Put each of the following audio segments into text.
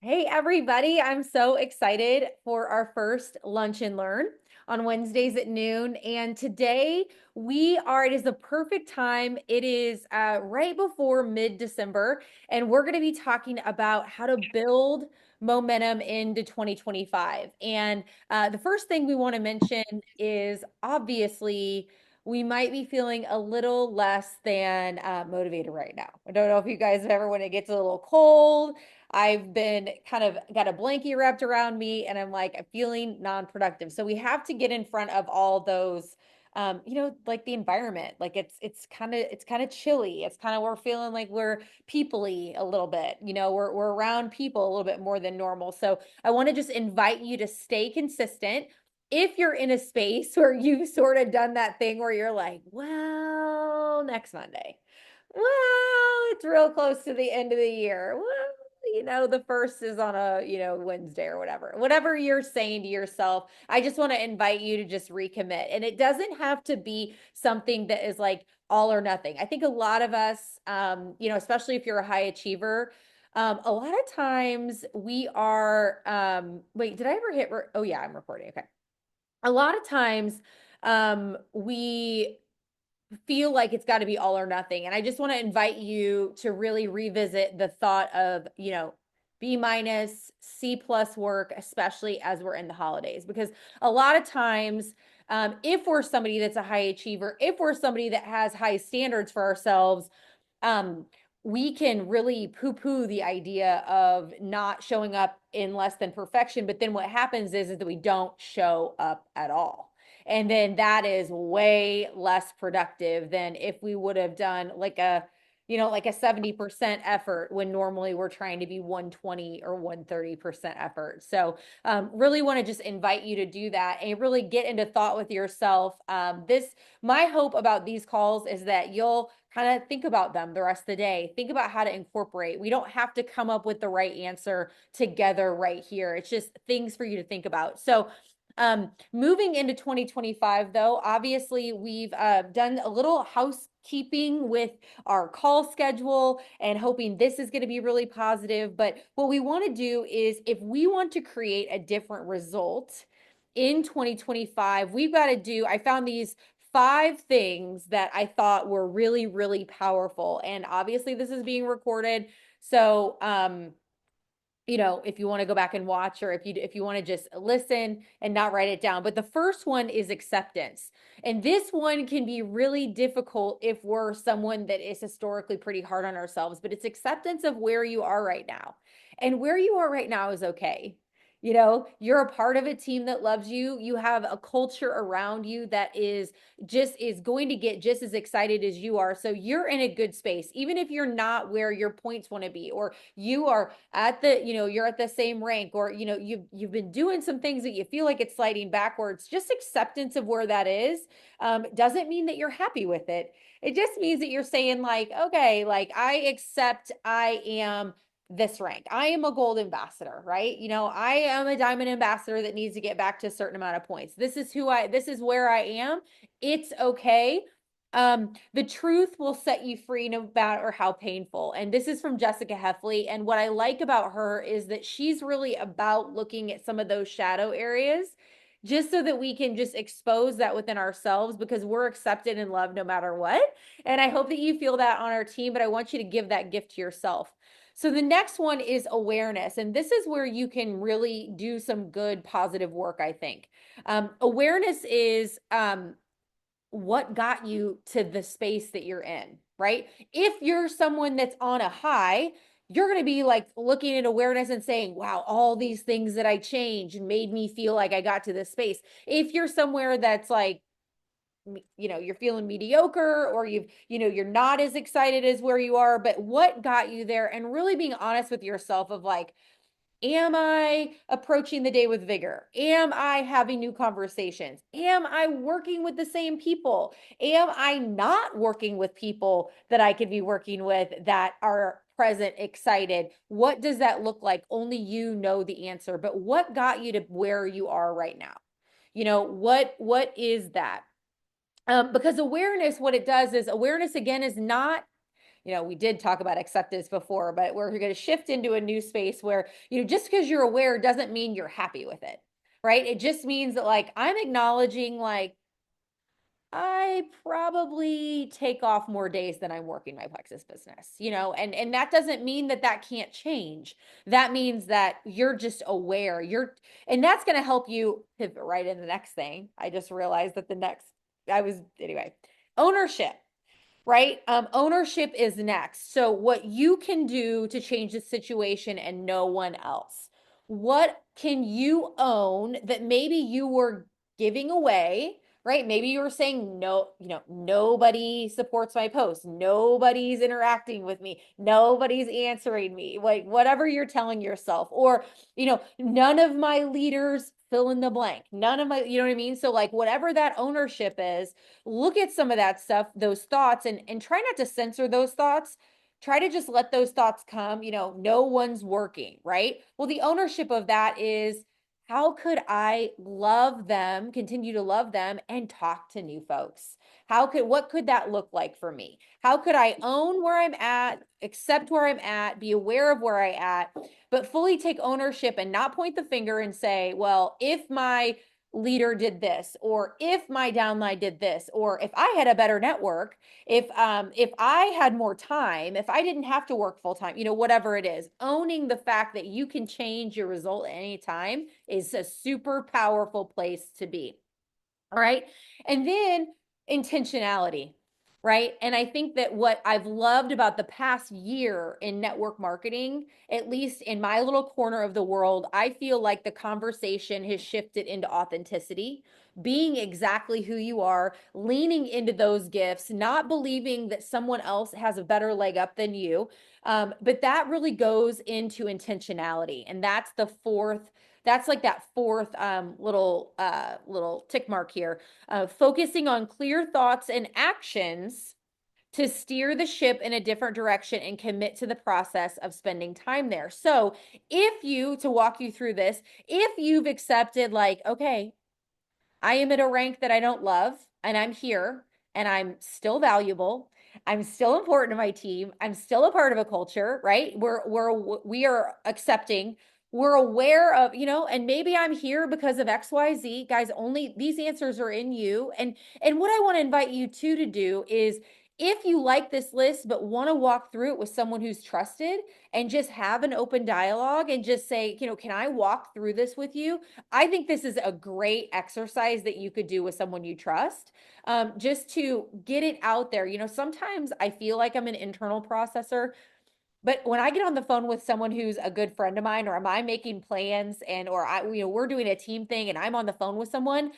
Hey, everybody. I'm so excited for our first Lunch and Learn on Wednesdays at noon. And today it is the perfect time. It is right before mid-December, and we're going to be talking about how to build momentum into 2025. And the first thing we want to mention is obviously we might be feeling a little less than motivated right now. I don't know if you guys have ever, when it gets a little cold, I've been kind of got a blankie wrapped around me and I'm like, I'm feeling non-productive. So we have to get in front of all those, like the environment. Like it's kind of chilly. It's kind of, we're feeling like we're peoply a little bit, we're around people a little bit more than normal. So I want to just invite you to stay consistent. If you're in a space where you've sort of done that thing where you're like, well, next Monday, well, it's real close to the end of the year. Well, the first is on a, Wednesday or whatever you're saying to yourself. I just want to invite you to just recommit. And it doesn't have to be something that is like all or nothing. I think a lot of us, especially if you're a high achiever, a lot of times we are, wait, did I ever oh yeah, I'm recording. Okay. A lot of times, we feel like it's got to be all or nothing. And I just want to invite you to really revisit the thought of, B minus, C plus work, especially as we're in the holidays, because a lot of times, if we're somebody that's a high achiever, if we're somebody that has high standards for ourselves, um, we can really poo-poo the idea of not showing up in less than perfection. But then what happens is that we don't show up at all. And then that is way less productive than if we would have done like a 70% effort when normally we're trying to be 120 or 130% effort. So really want to just invite you to do that and really get into thought with yourself. My hope about these calls is that you'll kind of think about them the rest of the day. Think about how to incorporate. We don't have to come up with the right answer together right here. It's just things for you to think about. So moving into 2025, though, obviously we've done a little housekeeping with our call schedule and hoping this is going to be really positive. But what we want to do is if we want to create a different result in 2025, I found these 5 things that I thought were really, really powerful. And obviously this is being recorded. So, if you want to go back and watch, or if you want to just listen and not write it down. But the first one is acceptance. And this one can be really difficult if we're someone that is historically pretty hard on ourselves, but it's acceptance of where you are right now. And where you are right now is okay. You're a part of a team that loves you. You have a culture around you that is going to get just as excited as you are. So you're in a good space, even if you're not where your points want to be, or you are at you're at the same rank, or you've been doing some things that you feel like it's sliding backwards. Just acceptance of where that is doesn't mean that you're happy with it. It just means that you're saying like, okay, like I accept I am this rank. I am a gold ambassador, right? I am a diamond ambassador that needs to get back to a certain amount of points. This is where I am. It's okay. The truth will set you free no matter how painful. And this is from Jessica Heffley. And what I like about her is that she's really about looking at some of those shadow areas just so that we can just expose that within ourselves, because we're accepted and loved no matter what. And I hope that you feel that on our team, but I want you to give that gift to yourself. So the next one is awareness. And this is where you can really do some good positive work, I think. Awareness is what got you to the space that you're in, right? If you're someone that's on a high, you're going to be like looking at awareness and saying, wow, all these things that I changed and made me feel like I got to this space. If you're somewhere that's like, you're feeling mediocre, or you're not as excited as where you are, but what got you there, and really being honest with yourself of like, am I approaching the day with vigor? Am I having new conversations? Am I working with the same people? Am I not working with people that I could be working with that are present, excited? What does that look like? Only you know the answer. But what got you to where you are right now? What is that? Because awareness, what it does is, awareness again is not we did talk about acceptance before, but we're going to shift into a new space where, just because you're aware doesn't mean you're happy with it, right? It just means that like I'm acknowledging like I probably take off more days than I'm working my Plexus business, and that doesn't mean that that can't change. That means that you're just aware. And that's going to help you pivot right in the next thing. I just realized that anyway, ownership, right? Ownership is next. So what you can do to change the situation and no one else. What can you own that maybe you were giving away, right? Maybe you were saying, no, nobody supports my post. Nobody's interacting with me. Nobody's answering me. Like whatever you're telling yourself, or, none of my leaders fill in the blank. None of my, you know what I mean? So like whatever that ownership is, look at some of that stuff, those thoughts, and try not to censor those thoughts. Try to just let those thoughts come. No one's working, right? Well, the ownership of that is, how could I love them, continue to love them, and talk to new folks? What could that look like for me? How could I own where I'm at, accept where I'm at, be aware of where I'm at, but fully take ownership and not point the finger and say, well, if my leader did this, or if my downline did this, or if I had a better network, if I had more time, if I didn't have to work full time, whatever it is, owning the fact that you can change your result at any time is a super powerful place to be. All right. And then intentionality, right? And I think that what I've loved about the past year in network marketing, at least in my little corner of the world, I feel like the conversation has shifted into authenticity, being exactly who you are, leaning into those gifts, not believing that someone else has a better leg up than you. But that really goes into intentionality. And that's like that fourth little tick mark here. Focusing on clear thoughts and actions to steer the ship in a different direction and commit to the process of spending time there. So to walk you through this, if you've accepted like, okay, I am at a rank that I don't love, and I'm here, and I'm still valuable. I'm still important to my team. I'm still a part of a culture, right? We are accepting. We're aware of, and maybe I'm here because of XYZ. Guys, only these answers are in you. And what I want to invite you to do is, if you like this list but want to walk through it with someone who's trusted and just have an open dialogue and just say, can I walk through this with you? I think this is a great exercise that you could do with someone you trust, just to get it out there. Sometimes I feel like I'm an internal processor, but when I get on the phone with someone who's a good friend of mine, or am I making plans we're doing a team thing and I'm on the phone with someone,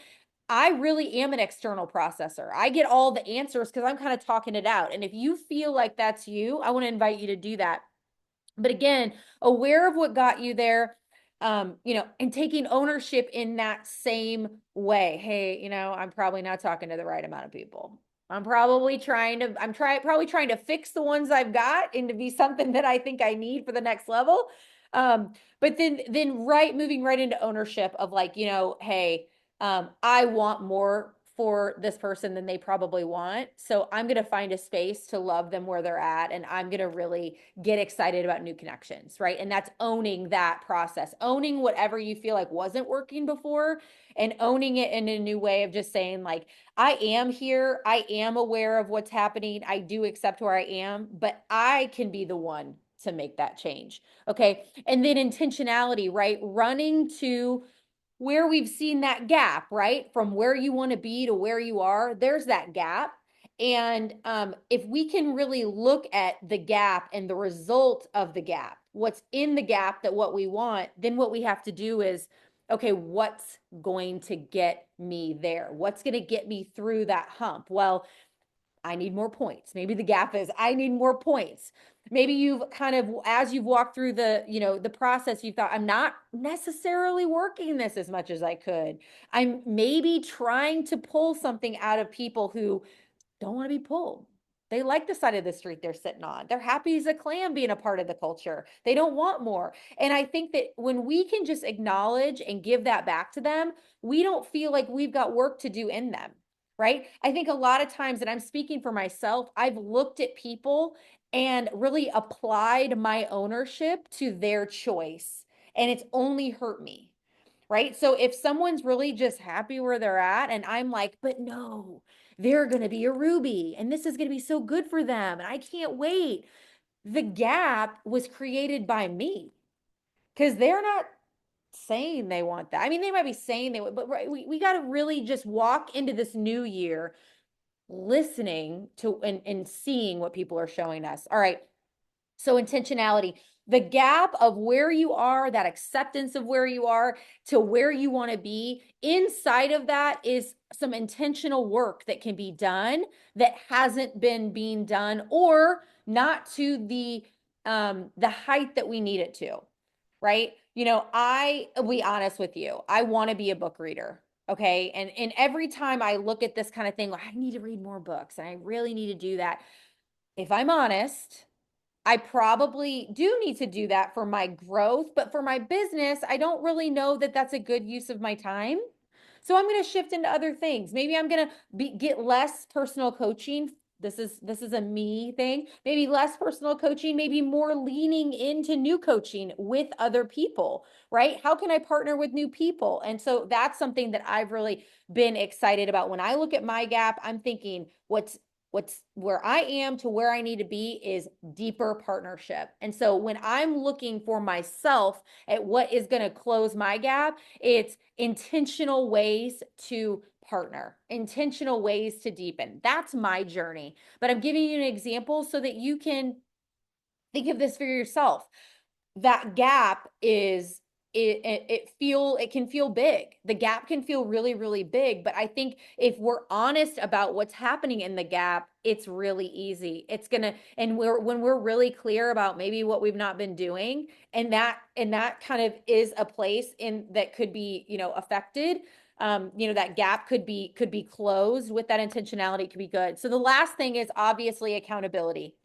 I really am an external processor. I get all the answers because I'm kind of talking it out. And if you feel like that's you, I want to invite you to do that. But again, aware of what got you there, and taking ownership in that same way. Hey, I'm probably not talking to the right amount of people. Probably trying to fix the ones I've got into be something that I think I need for the next level. But then moving right into ownership of like, hey, I want more for this person than they probably want. So I'm going to find a space to love them where they're at. And I'm going to really get excited about new connections, right? And that's owning that process, owning whatever you feel like wasn't working before, and owning it in a new way of just saying like, I am here. I am aware of what's happening. I do accept where I am, but I can be the one to make that change. Okay. And then intentionality, right? Running to where we've seen that gap, right? From where you want to be to where you are, there's that gap. And if we can really look at the gap and the result of the gap, what's in the gap that what we want, then what we have to do is, okay, what's going to get me there? What's going to get me through that hump? Well, I need more points. Maybe the gap is I need more points. Maybe you've kind of, as you've walked through the process, you thought, I'm not necessarily working this as much as I could. I'm maybe trying to pull something out of people who don't want to be pulled. They like the side of the street they're sitting on. They're happy as a clam being a part of the culture. They don't want more. And I think that when we can just acknowledge and give that back to them, we don't feel like we've got work to do in them. Right. I think a lot of times, and I'm speaking for myself, I've looked at people and really applied my ownership to their choice. And it's only hurt me, right? So if someone's really just happy where they're at, and I'm like, but no, they're going to be a Ruby and this is going to be so good for them. And I can't wait. The gap was created by me because they're not saying they want that. I mean, they might be saying they would, but right, we got to really just walk into this new year listening to and seeing what people are showing us. All right. So intentionality, the gap of where you are, that acceptance of where you are to where you want to be, inside of that is some intentional work that can be done that hasn't been being done, or not to the height that we need it to, right? I'll be honest with you. I want to be a book reader. Okay. And every time I look at this kind of thing, like, I need to read more books and I really need to do that. If I'm honest, I probably do need to do that for my growth, but for my business, I don't really know that that's a good use of my time. So I'm going to shift into other things. Maybe I'm going to get less personal coaching. This is a me thing. Maybe less personal coaching, maybe more leaning into new coaching with other people, right? How can I partner with new people? And so that's something that I've really been excited about. When I look at my gap, I'm thinking what's where I am to where I need to be is deeper partnership. And so when I'm looking for myself at what is going to close my gap, it's intentional ways to partner, intentional ways to deepen. That's my journey. But I'm giving you an example so that you can think of this for yourself. That gap is it can feel big. The gap can feel really, really big, but I think if we're honest about what's happening in the gap, it's really easy. It's gonna, and when we're really clear about maybe what we've not been doing, and that kind of is a place in that could be, affected. That gap could be closed with that intentionality, could be good. So the last thing is obviously accountability.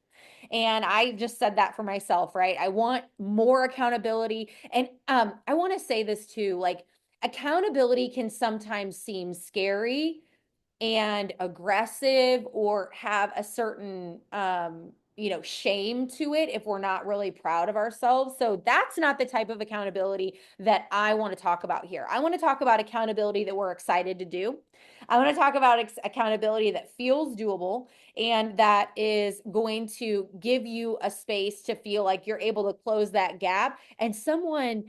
And I just said that for myself, right? I want more accountability. And I want to say this too, like, accountability can sometimes seem scary and aggressive, or have a certain shame to it if we're not really proud of ourselves. So that's not the type of accountability that I want to talk about here. I want to talk about accountability that we're excited to do. I want to talk about accountability that feels doable and that is going to give you a space to feel like you're able to close that gap. And someone,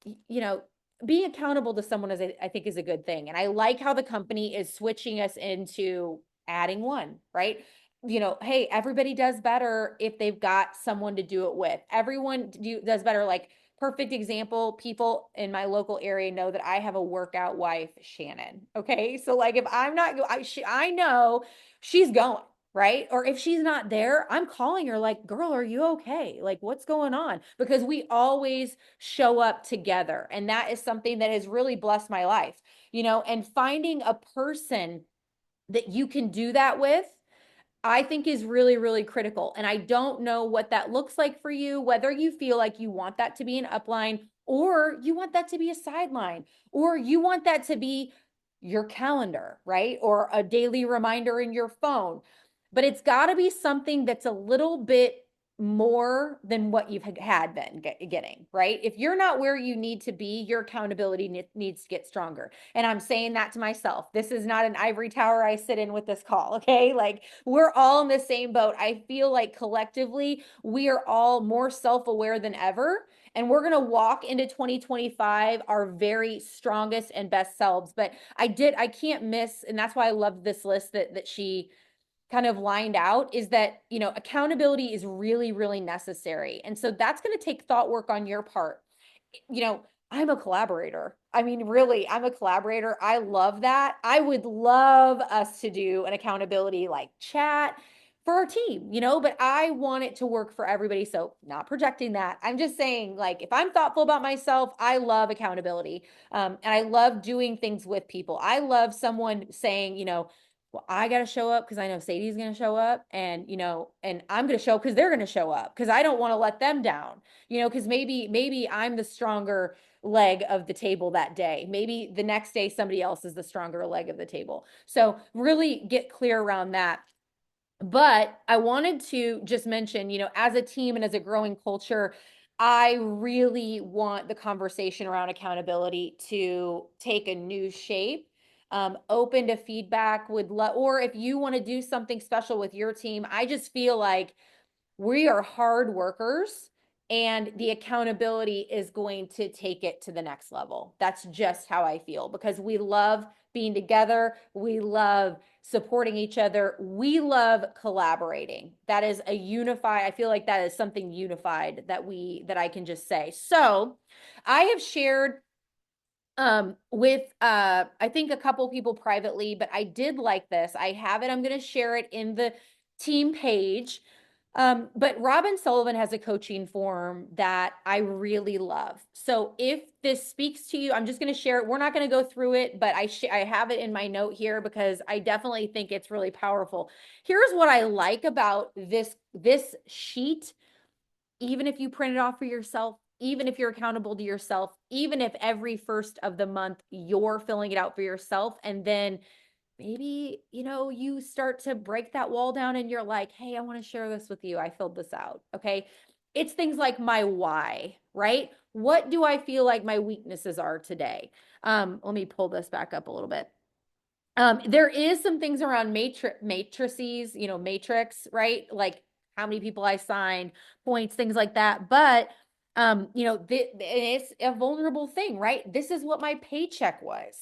you know, being accountable to someone is, I think, is a good thing. And I like how the company is switching us into adding one, right? Hey, everybody does better if they've got someone to do it with. Everyone does better. Like, perfect example, people in my local area know that I have a workout wife, Shannon. Okay. So like, if I'm not, I know she's going, right? Or if she's not there, I'm calling her like, girl, are you okay? Like, what's going on? Because we always show up together. And that is something that has really blessed my life, and finding a person that you can do that with, I think, is really, really critical. And I don't know what that looks like for you, whether you feel like you want that to be an upline, or you want that to be a sideline, or you want that to be your calendar, right? Or a daily reminder in your phone. But it's got to be something that's a little bit more than what you've had been getting, right? If you're not where you need to be, your accountability needs to get stronger. And I'm saying that to myself. This is not an ivory tower I sit in with this call, okay? Like, we're all in the same boat. I feel like collectively we are all more self-aware than ever. And we're going to walk into 2025 our very strongest and best selves. But I can't miss, and that's why I love this list that she kind of lined out, is that, accountability is really, really necessary. And so that's going to take thought work on your part. You know, I'm a collaborator. I mean, really, I'm a collaborator. I love that. I would love us to do an accountability like chat for our team, but I want it to work for everybody. So, not projecting that. I'm just saying, like, if I'm thoughtful about myself, I love accountability. And I love doing things with people. I love someone saying, well, I got to show up because I know Sadie's going to show up, and I'm going to show up because they're going to show up, because I don't want to let them down, because maybe I'm the stronger leg of the table that day. Maybe the next day somebody else is the stronger leg of the table. So really get clear around that. But I wanted to just mention, as a team and as a growing culture, I really want the conversation around accountability to take a new shape. Open to feedback, or if you want to do something special with your team, I just feel like we are hard workers and the accountability is going to take it to the next level. That's just how I feel because we love being together. We love supporting each other. We love collaborating. That is a unified, I feel like that is something unified that I can just say. So I have shared with I think a couple people privately, but I did like this. I have it. I'm going to share it in the team page. But Robin Sullivan has a coaching form that I really love. So if this speaks to you, I'm just going to share it. We're not going to go through it, but I have it in my note here because I definitely think it's really powerful. Here's what I like about this sheet, even if you print it off for yourself, even if you're accountable to yourself, even if every first of the month you're filling it out for yourself, and then maybe, you start to break that wall down and you're like, hey, I want to share this with you. I filled this out. Okay. It's things like my why, right? What do I feel like my weaknesses are today? Let me pull this back up a little bit. There is some things around matrices, matrix, right? Like how many people I signed, points, things like that. But it's a vulnerable thing, right? This is what my paycheck was.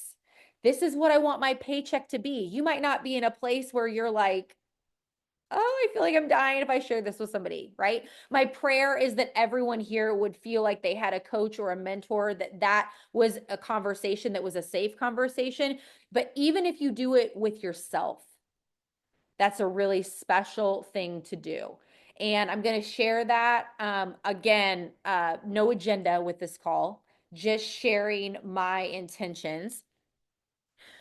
This is what I want my paycheck to be. You might not be in a place where you're like, oh, I feel like I'm dying if I share this with somebody, right? My prayer is that everyone here would feel like they had a coach or a mentor, that was a conversation that was a safe conversation. But even if you do it with yourself, that's a really special thing to do. And I'm going to share that. Again, no agenda with this call, just sharing my intentions.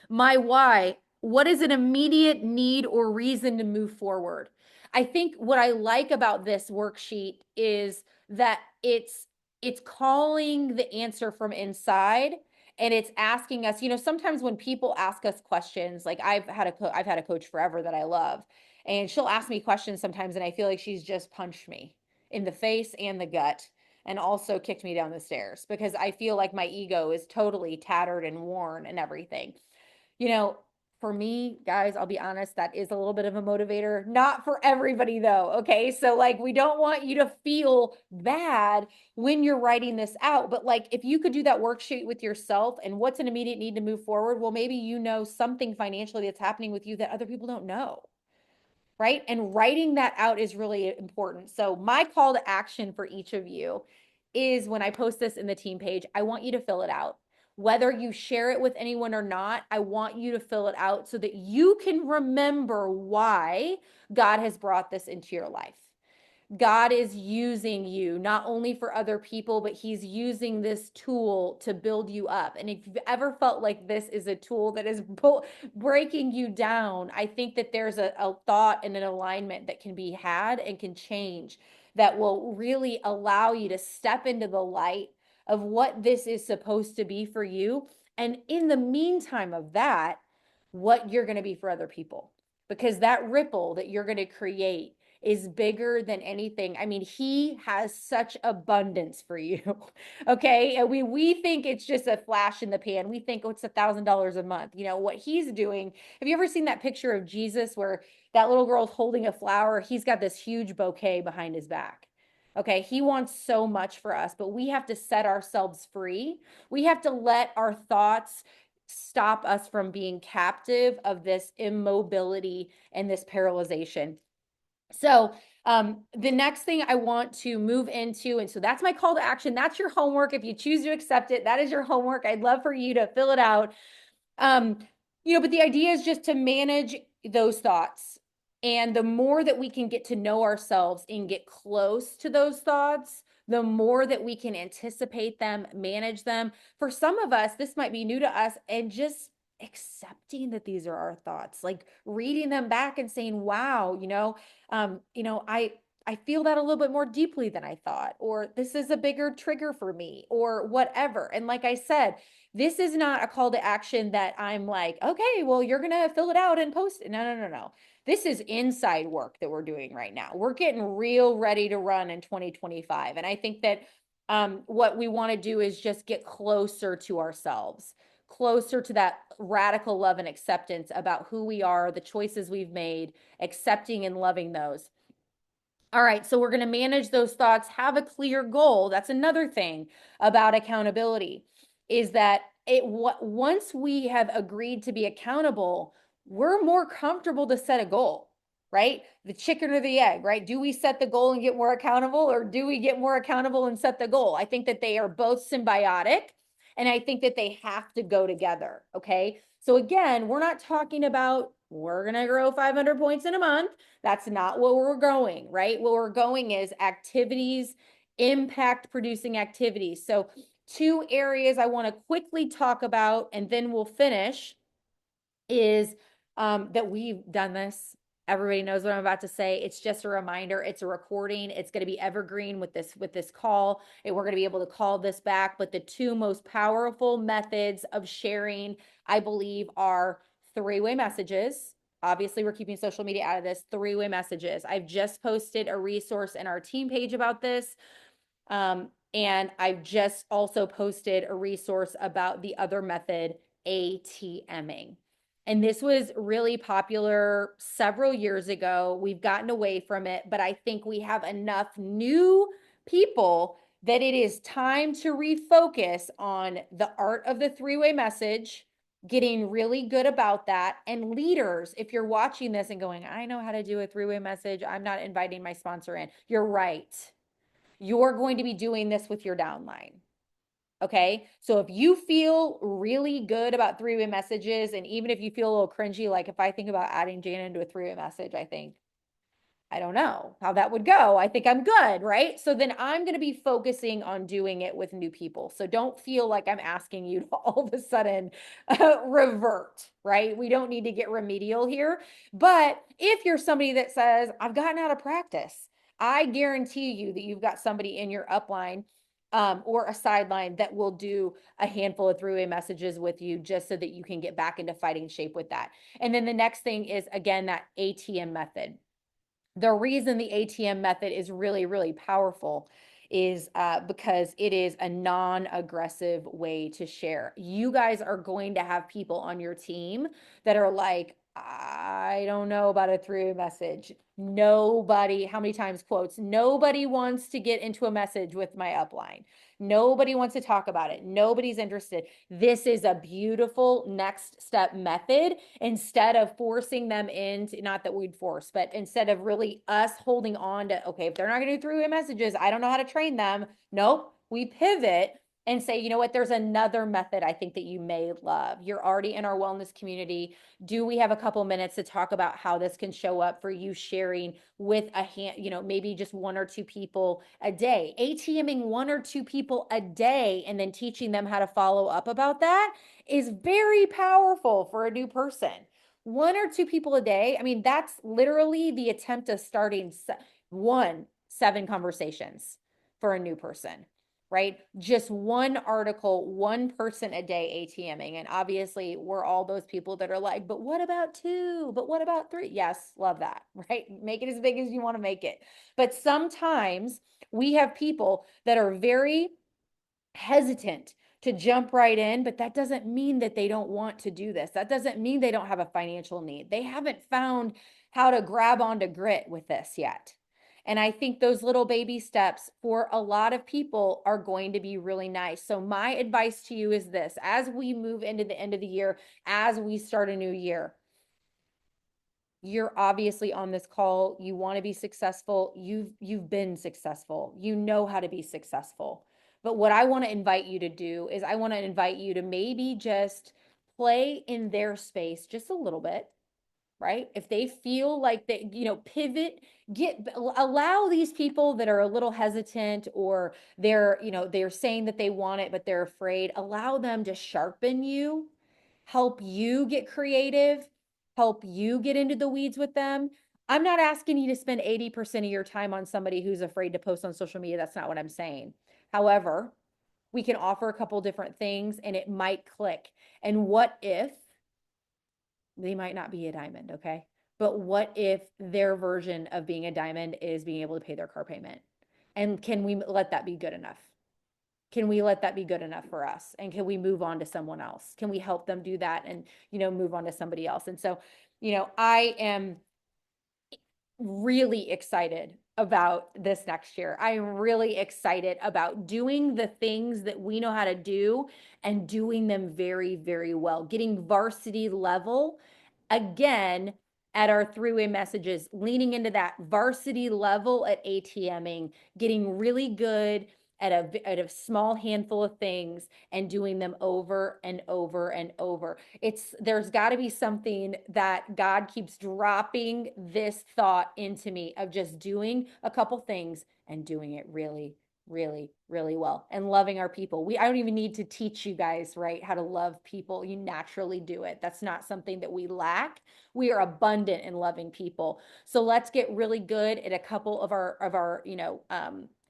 My why, what is an immediate need or reason to move forward? I think what I like about this worksheet is that it's calling the answer from inside and it's asking us, sometimes when people ask us questions, like I've had a coach forever that I love, and she'll ask me questions sometimes and I feel like she's just punched me in the face and the gut and also kicked me down the stairs because I feel like my ego is totally tattered and worn and everything. You know, for me, guys, I'll be honest, that is a little bit of a motivator. Not for everybody, though. Okay. So, like, we don't want you to feel bad when you're writing this out. But, like, if you could do that worksheet with yourself and what's an immediate need to move forward, well, maybe you know something financially that's happening with you that other people don't know, right? And writing that out is really important. So, my call to action for each of you is when I post this in the team page, I want you to fill it out. Whether you share it with anyone or not, I want you to fill it out so that you can remember why God has brought this into your life. God is using you not only for other people, but he's using this tool to build you up. And if you've ever felt like this is a tool that is breaking you down, I think that there's a thought and an alignment that can be had and can change that will really allow you to step into the light of what this is supposed to be for you. And in the meantime of that, what you're going to be for other people. Because that ripple that you're going to create is bigger than anything. I mean, he has such abundance for you. Okay. And we think it's just a flash in the pan. We think, oh, it's $1,000 a month. What he's doing. Have you ever seen that picture of Jesus where that little girl's holding a flower? He's got this huge bouquet behind his back. Okay. He wants so much for us, but we have to set ourselves free. We have to let our thoughts stop us from being captive of this immobility and this paralyzation. So, the next thing I want to move into, and so that's my call to action. That's your homework. If you choose to accept it, that is your homework. I'd love for you to fill it out. Um, but the idea is just to manage those thoughts. And the more that we can get to know ourselves and get close to those thoughts, the more that we can anticipate them, manage them. For some of us, this might be new to us, and just accepting that these are our thoughts, like reading them back and saying, wow, I feel that a little bit more deeply than I thought, or this is a bigger trigger for me, or whatever. And like I said, this is not a call to action that I'm like, okay, well, you're going to fill it out and post it. No, no, no, no. This is inside work that we're doing right now. We're getting real ready to run in 2025. And I think that what we want to do is just get closer to ourselves, closer to that radical love and acceptance about who we are, the choices we've made, accepting and loving those. All right, so we're going to manage those thoughts, have a clear goal. That's another thing about accountability is that once we have agreed to be accountable, we're more comfortable to set a goal, right? The chicken or the egg, right? Do we set the goal and get more accountable, or do we get more accountable and set the goal? I think that they are both symbiotic, and I think that they have to go together, okay? So again, we're not talking about we're going to grow 500 points in a month. That's not where we're going, right? Where we're going is activities, impact producing activities. So, two areas I want to quickly talk about, and then we'll finish, is that we've done this. Everybody knows what I'm about to say. It's just a reminder. It's a recording. It's going to be evergreen with this call. And we're going to be able to call this back. But the two most powerful methods of sharing, I believe, are three-way messages. Obviously, we're keeping social media out of this. Three-way messages. I've just posted a resource in our team page about this. And I've just also posted a resource about the other method, ATMing. And this was really popular several years ago. We've gotten away from it, but I think we have enough new people that it is time to refocus on the art of the three-way message, getting really good about that. And leaders, if you're watching this and going, I know how to do a three-way message, I'm not inviting my sponsor in. You're right. You're going to be doing this with your downline. Okay. So if you feel really good about three-way messages, and even if you feel a little cringy, like if I think about adding Jana into a three-way message, I don't know how that would go. I think I'm good, right? So then I'm going to be focusing on doing it with new people. So don't feel like I'm asking you to all of a sudden revert, right? We don't need to get remedial here. But if you're somebody that says, I've gotten out of practice, I guarantee you that you've got somebody in your upline or a sideline that will do a handful of three-way messages with you just so that you can get back into fighting shape with that. And then the next thing is, again, that ATM method. The reason the ATM method is really, really powerful is because it is a non-aggressive way to share. You guys are going to have people on your team that are like, I don't know about a three-way message. Nobody, how many times quotes, nobody wants to get into a message with my upline. Nobody wants to talk about it. Nobody's interested. This is a beautiful next step method instead of forcing them into, not that we'd force, but instead of really us holding on to, okay, if they're not going to do three-way messages, I don't know how to train them. Nope, we pivot and say, you know what, there's another method I think that you may love. You're already in our wellness community. Do we have a couple minutes to talk about how this can show up for you sharing with a hand, maybe just one or two people a day, ATMing one or two people a day, and then teaching them how to follow up about that is very powerful for a new person. One or two people a day. I mean, that's literally the attempt of starting 7 conversations for a new person, right? Just one article, one person a day ATMing. And obviously, we're all those people that are like, but what about 2? But what about 3? Yes, love that, right? Make it as big as you want to make it. But sometimes we have people that are very hesitant to jump right in, but that doesn't mean that they don't want to do this. That doesn't mean they don't have a financial need. They haven't found how to grab onto grit with this yet. And I think those little baby steps for a lot of people are going to be really nice. So my advice to you is this: as we move into the end of the year, as we start a new year, you're obviously on this call. You want to be successful. You've been successful. You know how to be successful. But what I want to invite you to do is I want to invite you to maybe just play in their space just a little bit, right? If they feel like they, pivot, allow these people that are a little hesitant, or they're saying that they want it, but they're afraid, allow them to sharpen you, help you get creative, help you get into the weeds with them. I'm not asking you to spend 80% of your time on somebody who's afraid to post on social media. That's not what I'm saying. However, we can offer a couple different things and it might click. And what if they might not be a diamond, okay? But what if their version of being a diamond is being able to pay their car payment? And can we let that be good enough? Can we let that be good enough for us? And can we move on to someone else? Can we help them do that and, move on to somebody else? And so, I am really excited about this next year. I'm really excited about doing the things that we know how to do and doing them very, very well, getting varsity level again at our three-way messages, leaning into that varsity level at ATMing, getting really good at a small handful of things and doing them over and over and over. There's got to be something that God keeps dropping this thought into me of just doing a couple things and doing it really, really, really well and loving our people. I don't even need to teach you guys, right, how to love people. You naturally do it. That's not something that we lack. We are abundant in loving people. So let's get really good at a couple of our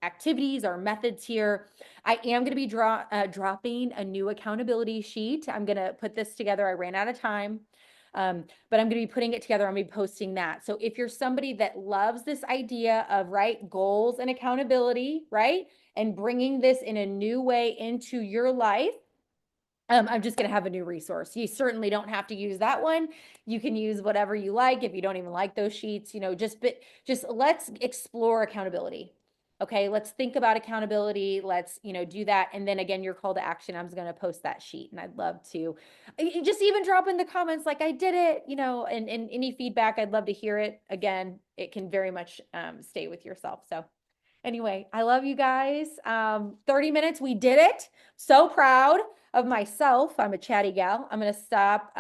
activities, our methods here. I am going to be dropping a new accountability sheet. I'm going to put this together. I ran out of time. But I'm going to be putting it together. I'm going to be posting that. So if you're somebody that loves this idea of, right, goals and accountability, right, and bringing this in a new way into your life, I'm just going to have a new resource. You certainly don't have to use that one. You can use whatever you like. If you don't even like those sheets, just let's explore accountability. Okay, let's think about accountability. Let's, do that. And then again, your call to action, I'm going to post that sheet and I'd love to just even drop in the comments like I did it, and any feedback, I'd love to hear it. Again, it can very much stay with yourself. So anyway, I love you guys. 30 minutes, we did it. So proud of myself. I'm a chatty gal. I'm going to stop.